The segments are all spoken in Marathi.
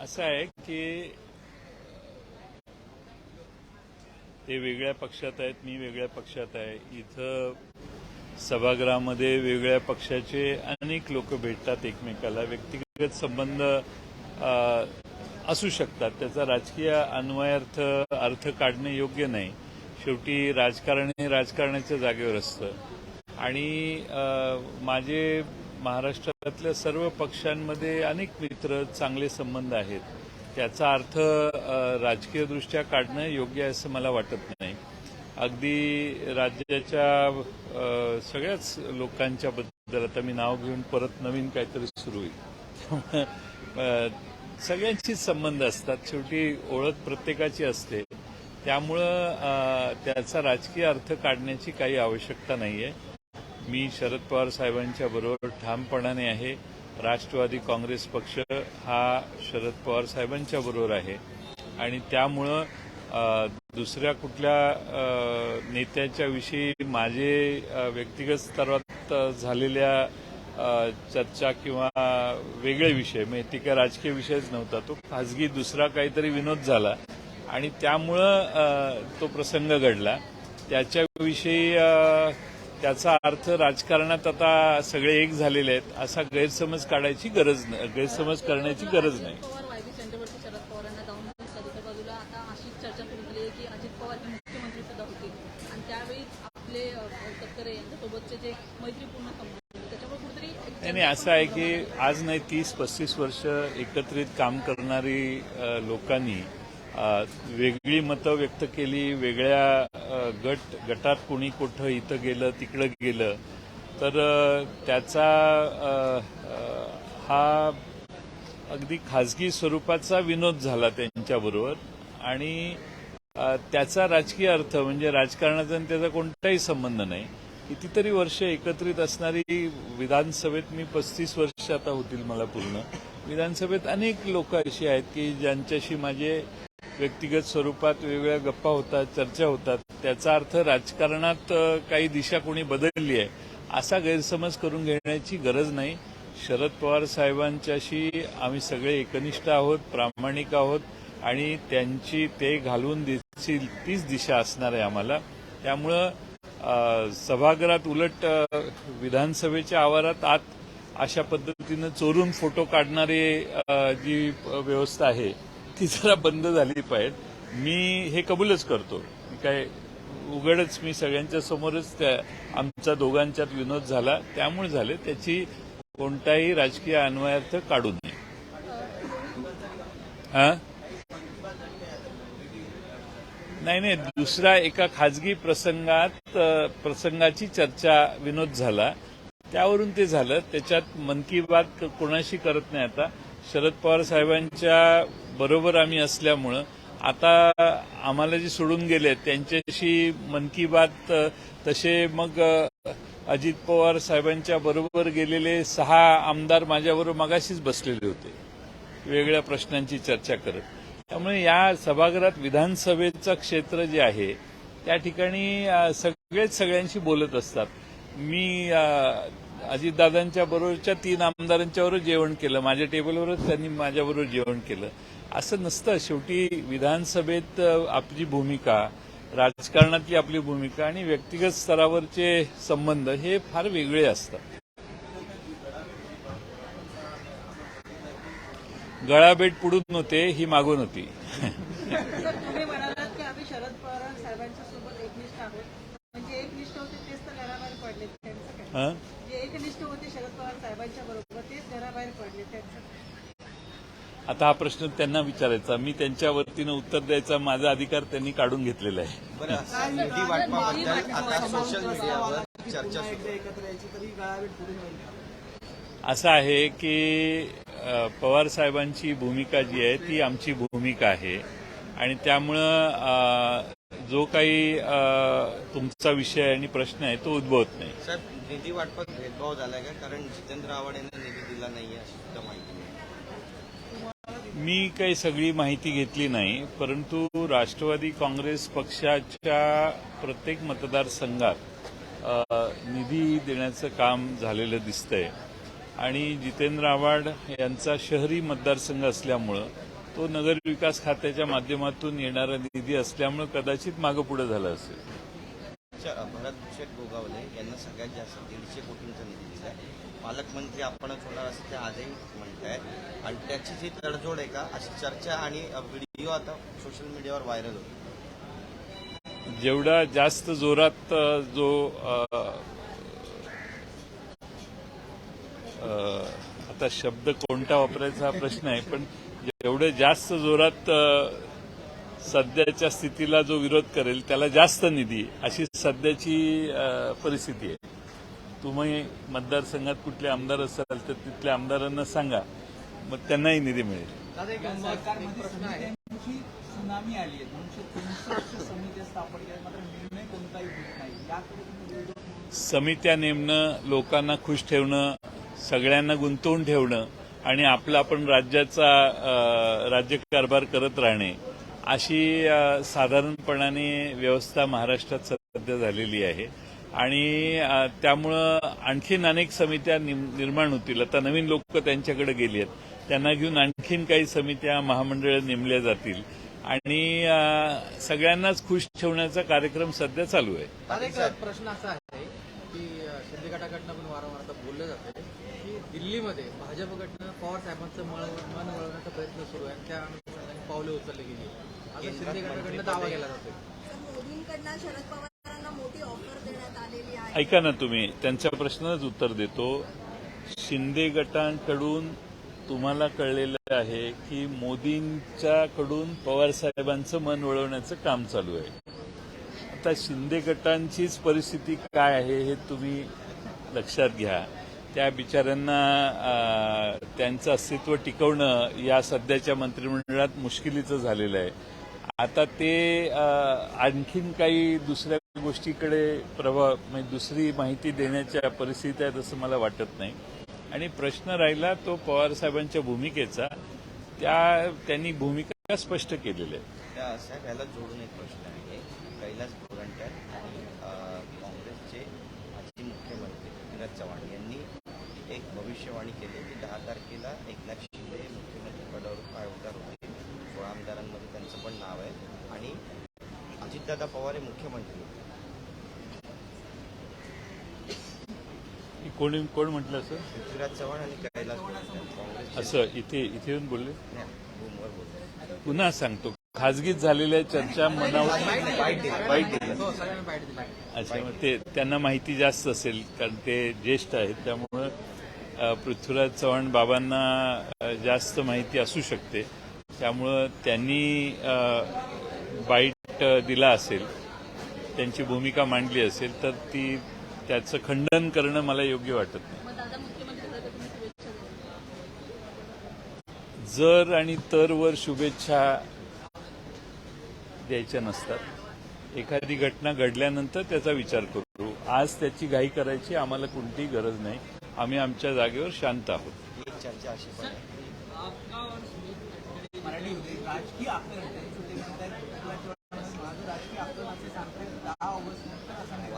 असं आहे की ते वेगळ्या पक्षात आहेत, मी वेगळ्या पक्षात आहे. इथं सभागृहामध्ये वेगळ्या पक्षाचे अनेक लोक भेटतात एकमेकाला. व्यक्तिगत संबंध असू शकतात, त्याचा राजकीय अन्वयार्थ अर्थ काढणे योग्य नाही. शेवटी राजकारण हे राजकारणाच्या जागेवर असतं आणि माझे महाराष्ट्रातल्या सर्व पक्षांमध्ये अनेक मित्र, चांगले संबंध आहेत. त्याचा अर्थ राजकीयदृष्ट्या काढणं योग्य आहे असं मला वाटत नाही. अगदी राज्याच्या सगळ्याच लोकांच्या बद्दल आता मी नाव घेऊन परत नवीन काहीतरी सुरू होईल. सगळ्यांचीच संबंध असतात, शेवटी ओळख प्रत्येकाची असते. त्यामुळं त्याचा राजकीय अर्थ काढण्याची काही आवश्यकता नाहीये. मी शरद पवार साहेबांच्या बरोबर ठामपणाने आहे. राष्ट्रवादी काँग्रेस पक्ष हा शरद पवार साहेबांच्या बरोबर आहे आणि त्यामुळं दुसऱ्या कुठल्या नेत्याच्या विषयी माझे व्यक्तिगत स्तरात झालेल्या चर्चा किंवा वेगळे विषय, म्हणजे ती काय राजकीय विषयच नव्हता, तो खाजगी दुसरा काहीतरी विनोद झाला आणि त्यामुळं तो प्रसंग घडला. त्याच्याविषयी त्याचा अर्थ राजकारणात आता सगळे एक झालेले आहेत असा गैरसमज करण्याची गरज नाही. शरद पवारांना जाऊन बाजूला आता अशी चर्चा सुरू झाली आहे की अजित पवार हे मुख्यमंत्री सुद्धा होतील आणि त्यावेळी आपले तटकरे यांच्यासोबतचे जे मैत्रीपूर्ण संबंध त्याच्यामुळे कुठेतरी नाही, असं आहे की आज नाही 30-35 वर्ष एकत्रित काम करणारी लोकांनी वेगळी मतं व्यक्त केली. वेगळ्या गटात कोणी कुठं इथं गेलं तिकडं गेलं तर त्याचा हा अगदी खाजगी स्वरूपाचा विनोद झाला त्यांच्याबरोबर आणि त्याचा राजकीय अर्थ म्हणजे राजकारणाचा आणि त्याचा कोणताही संबंध नाही. कितीतरी वर्ष एकत्रित असणारी विधानसभेत मी 35 वर्ष आता होतील मला पूर्ण. विधानसभेत अनेक लोक अशी आहेत की ज्यांच्याशी माझे व्यक्तिगत स्वरूपात वेगवेगळ्या गप्पा होतात, चर्चा होतात. त्याचा अर्थ राजकारणात काही दिशा कोणी बदलली आहे असा गैरसमज करून घेण्याची गरज नाही. शरद पवार साहेबांच्याशी आम्ही सगळे एकनिष्ठ आहोत, प्रामाणिक आहोत आणि त्यांची ते घालून देतील तीच दिशा असणार आहे आम्हाला. त्यामुळं सभागृहात उलट विधानसभेच्या आवारात आत अशा पद्धतीनं चोरून फोटो काढणारी जी व्यवस्था आहे ती जरा बंद झाली पाहिजे. मी हे कबूलच करतो. काय उघडच मी सगळ्यांच्या समोरच आमच्या दोघांच्यात विनोद झाला, त्यामुळे झाले. त्याची कोणताही राजकीय अन्वयार्थ काढू नये. नाही, दुसरा एका खाजगी प्रसंगाची चर्चा विनोद झाला, त्यावरून ते झालं. त्याच्यात मन की बात कोणाशी करत नाही. आता शरद पवार साहेबांच्या बरोबर आम्ही असल्यामुळं आता आम्हाला जे सोडून गेले त्यांच्याशी मन की बात तसे मग अजित पवार साहेबांच्या बरोबर गेलेले 6 आमदार माझ्याबरोबर मगाशीच बसलेले होते वेगळ्या प्रश्नांची चर्चा करत. त्यामुळे या सभागृहात विधानसभेचं क्षेत्र जे आहे त्या ठिकाणी सगळेच सगळ्यांशी बोलत असतात. मी अजितदादांच्या बरोबरच्या 3 आमदारांच्या बरोबर जेवण केलं, माझ्या टेबलवरच त्यांनी माझ्याबरोबर जेवण केलं. असं नसतं. शेवटी विधानसभेत आपली भूमिका, राजकारणातली आपली भूमिका आणि व्यक्तिगत स्तरावरचे संबंध हे फार वेगळे असतात. गळाभेट पुढून होते, ही मागून होती. तुम्ही म्हणालात की आम्ही शरद पवार साहेबांच्या सोबत एकनिष्ठ आहोत, म्हणजे एकनिष्ठ होते तेच तर घराबाहेर पडले, त्यांचं काय? जे एकनिष्ठ होते शरद पवार साहेबांच्या बरोबर तेच घराबाहेर पडले, त्यांचं? आता हा प्रश्न त्यांना विचारायचा, मी त्यांच्या वतीनं उत्तर द्यायचा माझा अधिकार त्यांनी काढून घेतलेला आहे. असं आहे की पवार साहेबांची भूमिका जी आहे ती आमची भूमिका आहे आणि त्यामुळं जो काही तुमचा विषय आणि प्रश्न आहे तो उद्भवत नाही. साहेब, निधी वाटपात भेदभाव झालाय का? कारण जितेंद्र आव्हाड यांना निधी दिला नाहीये अशी सुद्धा माहिती आहे. मी काही सगळी माहिती घेतली नाही, परंतु राष्ट्रवादी काँग्रेस पक्षाच्या प्रत्येक मतदारसंघात निधी देण्याचं काम झालेलं दिसतंय आणि जितेंद्र आव्हाड यांचा शहरी मतदारसंघ असल्यामुळं तो नगर विकास खात्याच्या माध्यमातून येणारा निधी असल्यामुळे कदाचित मागं पुढे झालं असेल. भरत गोगावले यांना सगळ्यात जास्त 150 कोटींचा निधी दिलाय. पालकमंत्री आपणच होणार असं ते आजही म्हणतायत आणि त्याची जी तडजोड आहे का अशी चर्चा आणि व्हिडिओ आता सोशल मीडियावर व्हायरल होतो. जेवढा जास्त जोरात जो आता शब्द कोणता वापरायचा हा प्रश्न आहे, पण जेवढे जास्त जोरात सध्याच्या स्थितीला जो विरोध करेल त्याला जास्त निधी, अशी सध्याची परिस्थिती आहे. तुम्ही मतदारसंघात कुठले आमदार असाल तर तिथल्या आमदारांना सांगा, मग त्यांनाही निधी मिळेल. सुनामी आली आहे, 263 समित्या स्थापन केल्या, मात्र निर्णय कोणताही होत नाही. समित्या नेमणं, लोकांना खुश ठेवणं, सगळ्यांना गुंतवून ठेवणं आणि आपला आपण राज्यकारभार करत राहणे, अशी साधारणपणाने व्यवस्था महाराष्ट्रात सध्या झालेली आहे. आणि त्यामुळं आणखीन अनेक समित्या निर्माण होतील. आता नवीन लोक त्यांच्याकडे गेली आहेत, त्यांना घेऊन आणखीन काही समित्या, महामंडळं नेमल्या जातील आणि सगळ्यांनाच खुश ठेवण्याचा कार्यक्रम सध्या चालू आहे. एक प्रश्न असा आहे की शिंदे गटाकडनं पण वारंवार आता बोललं जातं की दिल्लीमध्ये भाजपकडनं पवार साहेबांचं मन वळवण्याचा प्रयत्न सुरू आहे आणि त्या अनुषंगाने पावले उचलली गेली. आता शिंदे गटाकडनं दावा केला जातोय. मोदींकडनं शरद पवारांना मोठी ऑफर देण्यात आलेली आहे. ऐका ना, तुम्ही त्यांच्या प्रश्नाच उत्तर देतो. शिंदे गटांकडून तुम्हाला कळलेलं आहे की मोदींच्याकडून पवार साहेबांचं मन वळवण्याचं काम चालू आहे. आता शिंदे गटांचीच परिस्थिती काय आहे हे तुम्ही लक्षात घ्या. त्या बिचाऱ्यांना त्यांचं अस्तित्व टिकवणं या सध्याच्या मंत्रिमंडळात मुश्किलीचं झालेलं आहे. आता ते आणखीन काही दुसऱ्या गोष्टीकडे म्हणजे दुसरी माहिती देण्याच्या परिस्थितीत आहेत असं मला वाटत नाही. आणि प्रश्न राहिला तो पवारसाहेबांच्या भूमिकेचा, त्यांनी भूमिका स्पष्ट केलेली आहे. साहेब, याला जोडून एक प्रश्न आहे. कैलास गोरंट्याल आणि काँग्रेसचे माजी मुख्यमंत्री पृथ्वीराज चव्हाण यांनी एक भविष्यवाणी केली की 10 तारखेला एकनाथ शिंदे मुख्यमंत्री पदावर पायउतार होतील. 16 आमदारांमध्ये त्यांचं पण नाव आहे आणि अजितदादा पवार हे मुख्यमंत्री. कोण म्हटलं असं? पृथ्वीराज चव्हाण आणि कैलास गोरंट्याल काँग्रेस असं इथे येऊन बोलले. रूमवर बोलले. पुन्हा सांगतो, खाजगीत झालेल्या चर्चा मनावर अच्छा, मग ते त्यांना माहिती जास्त असेल कारण ते ज्येष्ठ आहेत, त्यामुळं पृथ्वीराज चव्हाण बाबांना जास्त माहिती असू शकते. त्यामुळं त्यांनी बाईट दिला असेल, त्यांची भूमिका मांडली असेल तर त्याचं खंडन करणं मला योग्य वाटत नाही. जर आणि तरवर शुभेच्छा द्यायच्या नसतात. एखादी घटना घडल्यानंतर त्याचा विचार करू. आज त्याची घाई करायची आम्हाला कोणतीही गरज नाही. आम्ही आमच्या जागेवर शांत आहोत. एक चर्चा अशी पण आहे मराठी होते राजकीय आकलन, त्यांचं ते म्हणतात माझं राजकीय आकलन असे सांगतात 10 ऑगस्ट असं नाही.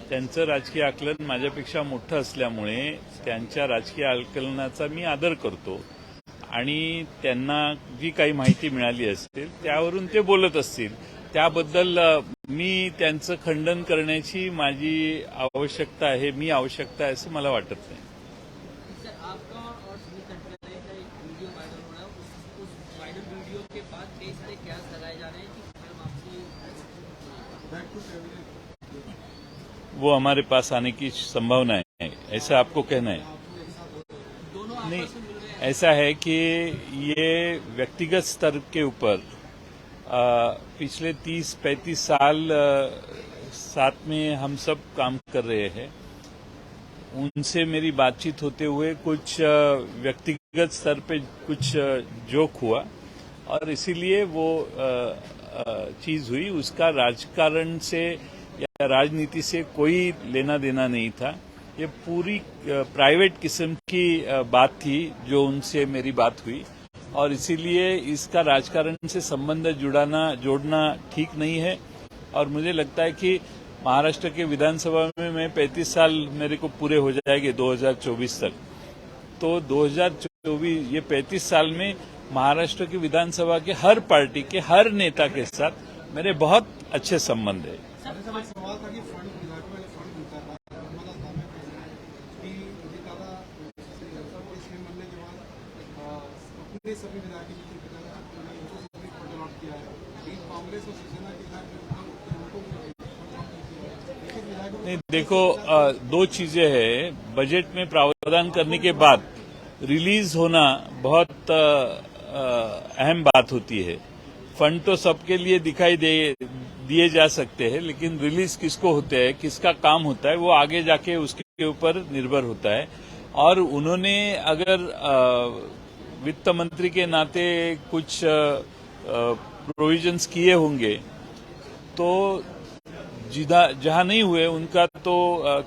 त्यांचं राजकीय आकलन माझ्यापेक्षा मोठं असल्यामुळे त्यांच्या राजकीय आकलनाचा मी आदर करतो आणि त्यांना जी काही माहिती मिळाली असेल त्यावरून ते बोलत असतील. त्याबद्दल मी त्यांचं खंडन करण्याची माझी आवश्यकता आहे, असं मला वाटत नाही. आपका और सुनील तटकरे का एक वीडियो वायरल हो रहा है, उस वायरल वीडियो के बाद कई सारे कयास लगाए जा रहे हैं कि मैडम आपकी वो हमारे पास आने की संभावना है, ऐसा आपको कहना है? नहीं, ऐसा है कि ये व्यक्तिगत स्तर के ऊपर पिछले 30-35 साल साथ में हम सब काम कर रहे हैं. उनसे मेरी बातचीत होते हुए कुछ व्यक्तिगत स्तर पे कुछ जोक हुआ और इसीलिए वो चीज हुई. उसका राजकारण से या राजनीति से कोई लेना देना नहीं था. ये पूरी प्राइवेट किस्म की बात थी जो उनसे मेरी बात हुई और इसीलिए इसका राजकारण से संबंध जोड़ना ठीक नहीं है. और मुझे लगता है कि महाराष्ट्र के विधानसभा में मैं 35 साल मेरे को पूरे हो जाएंगे 2024 तक. तो 2024 ये 35 साल में महाराष्ट्र की विधानसभा के हर पार्टी के हर नेता के साथ मेरे बहुत अच्छे संबंध है। सवाल था कि फंड विधायकों वाले फंड मिलता था मला दावे कि अजित दादा इसमें मिलने के बाद अपने सभी विधायक उनको सभी फंड अलॉट किया है। लेकिन कांग्रेस और शिवसेना के विधायक नहीं, देखो दो चीजें हैं। बजट में प्रावधान करने के बाद रिलीज होना बहुत अहम बात होती है। फंड तो सबके लिए दिखाई दिए जा सकते हैं, लेकिन रिलीज किसको होते हैं, किसका काम होता है, वो आगे जाके उसके ऊपर निर्भर होता है। और उन्होंने अगर वित्त मंत्री के नाते कुछ प्रोविजंस किए होंगे तो जहां नहीं हुए उनका तो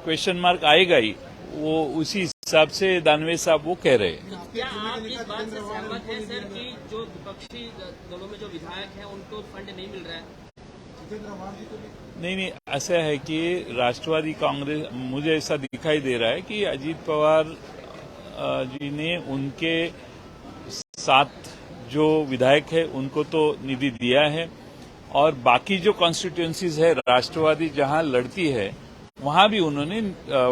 क्वेश्चन मार्क आएगा ही। वो उसी हिसाब से दानवे साहब वो कह रहे हैं। क्या आप इस बात से सहमत हैं सर कि जो विपक्षी दलों में जो विधायक हैं उनको फंड नहीं मिल रहा है? नहीं, ऐसा है कि राष्ट्रवादी कांग्रेस, मुझे ऐसा दिखाई दे रहा है कि अजीत पवार जी ने उनके साथ जो विधायक है उनको तो निधि दिया है, और बाकी जो कॉन्स्टिट्यूएंसीज है राष्ट्रवादी जहां लड़ती है वहां भी उन्होंने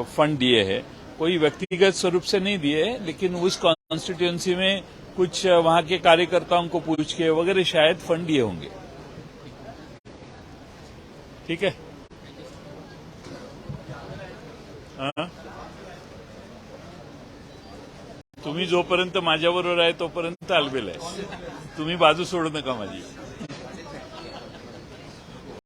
फंड दिए हैं। कोई व्यक्तिगत स्वरूप से नहीं दिए हैं, लेकिन उस कॉन्स्टिट्यूएंसी में कुछ वहां के कार्यकर्ताओं को पूछ के वगैरह शायद फंड दिए होंगे। ठीक है। तुम्ही जोपर्यंत माझ्याबरोबर आहे तोपर्यंत आलबेल आहे, तुम्ही बाजू सोडू नका माझी।